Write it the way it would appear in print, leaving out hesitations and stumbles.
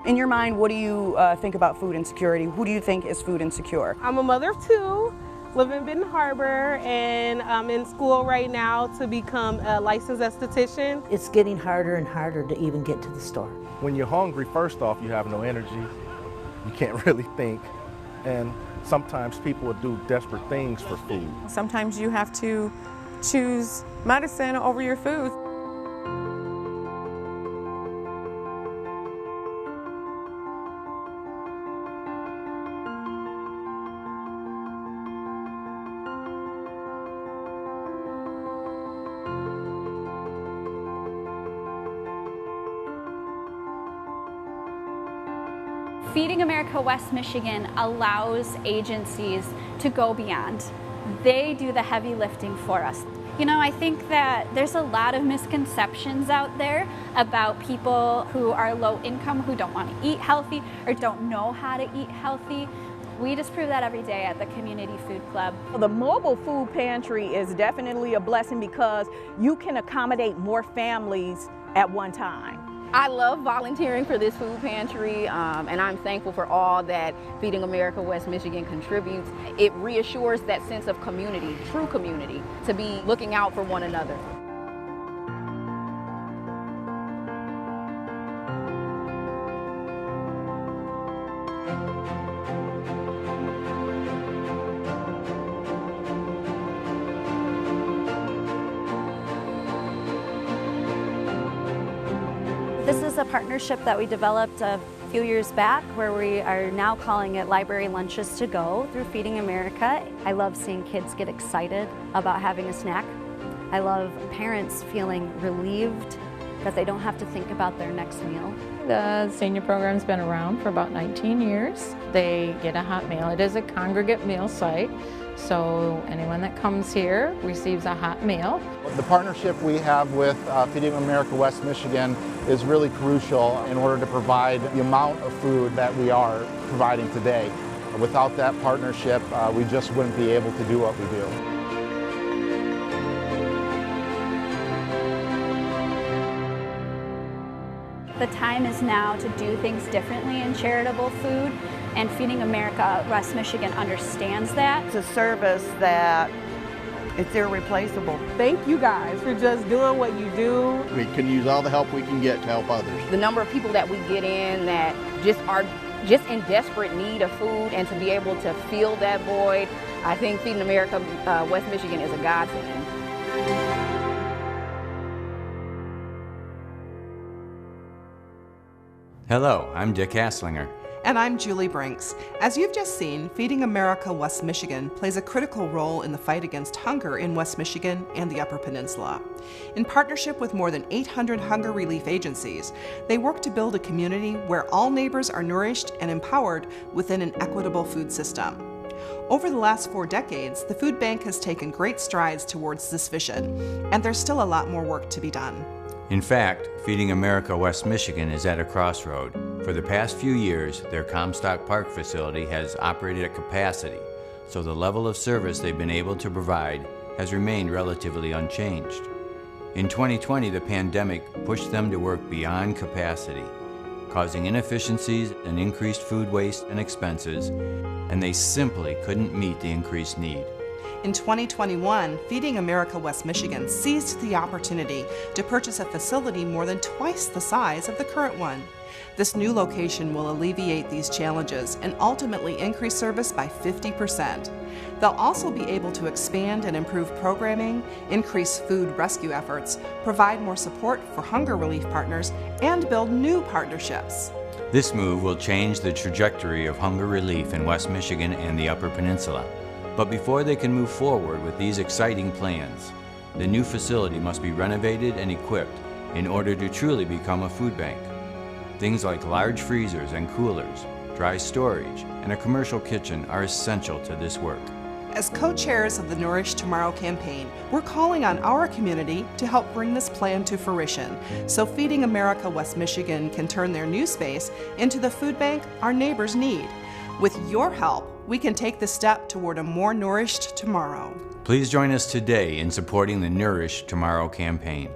In your mind, what do you think about food insecurity? Who do you think is food insecure? I'm a mother of two, live in Benton Harbor, and I'm in school right now to become a licensed esthetician. It's getting harder and harder to even get to the store. When you're hungry, first off, you have no energy. You can't really think. And sometimes people will do desperate things for food. Sometimes you have to choose medicine over your food. Feeding America West Michigan allows agencies to go beyond. They do the heavy lifting for us. You know, I think that there's a lot of misconceptions out there about people who are low income, who don't want to eat healthy or don't know how to eat healthy. We just prove that every day at the Community Food Club. The mobile food pantry is definitely a blessing because you can accommodate more families at one time. I love volunteering for this food pantry, and I'm thankful for all that Feeding America West Michigan contributes. It reassures that sense of community, true community, to be looking out for one another. This is a partnership that we developed a few years back where we are now calling it Library Lunches to Go through Feeding America. I love seeing kids get excited about having a snack. I love parents feeling relieved that they don't have to think about their next meal. The senior program's been around for about 19 years. They get a hot meal. It is a congregate meal site, so anyone that comes here receives a hot meal. The partnership we have with Feeding America West Michigan is really crucial in order to provide the amount of food that we are providing today. Without that partnership, we just wouldn't be able to do what we do. The time is now to do things differently in charitable food, and Feeding America West Michigan understands that. It's a service that it's irreplaceable. Thank you guys for just doing what you do. We can use all the help we can get to help others. The number of people that we get in that are just in desperate need of food, and to be able to fill that void, I think Feeding America West Michigan is a godsend. Hello, I'm Dick Hasslinger. And I'm Julie Brinks. As you've just seen, Feeding America West Michigan plays a critical role in the fight against hunger in West Michigan and the Upper Peninsula. In partnership with more than 800 hunger relief agencies, they work to build a community where all neighbors are nourished and empowered within an equitable food system. Over the last 4 decades, the food bank has taken great strides towards this vision, and there's still a lot more work to be done. In fact, Feeding America West Michigan is at a crossroad. For the past few years, their Comstock Park facility has operated at capacity, so the level of service they've been able to provide has remained relatively unchanged. In 2020, the pandemic pushed them to work beyond capacity, causing inefficiencies and increased food waste and expenses, and they simply couldn't meet the increased need. In 2021, Feeding America West Michigan seized the opportunity to purchase a facility more than twice the size of the current one. This new location will alleviate these challenges and ultimately increase service by 50%. They'll also be able to expand and improve programming, increase food rescue efforts, provide more support for hunger relief partners, and build new partnerships. This move will change the trajectory of hunger relief in West Michigan and the Upper Peninsula. But before they can move forward with these exciting plans, the new facility must be renovated and equipped in order to truly become a food bank. Things like large freezers and coolers, dry storage, and a commercial kitchen are essential to this work. As co-chairs of the Nourish Tomorrow campaign, we're calling on our community to help bring this plan to fruition so Feeding America West Michigan can turn their new space into the food bank our neighbors need. With your help, we can take the step toward a more nourished tomorrow. Please join us today in supporting the Nourish Tomorrow campaign.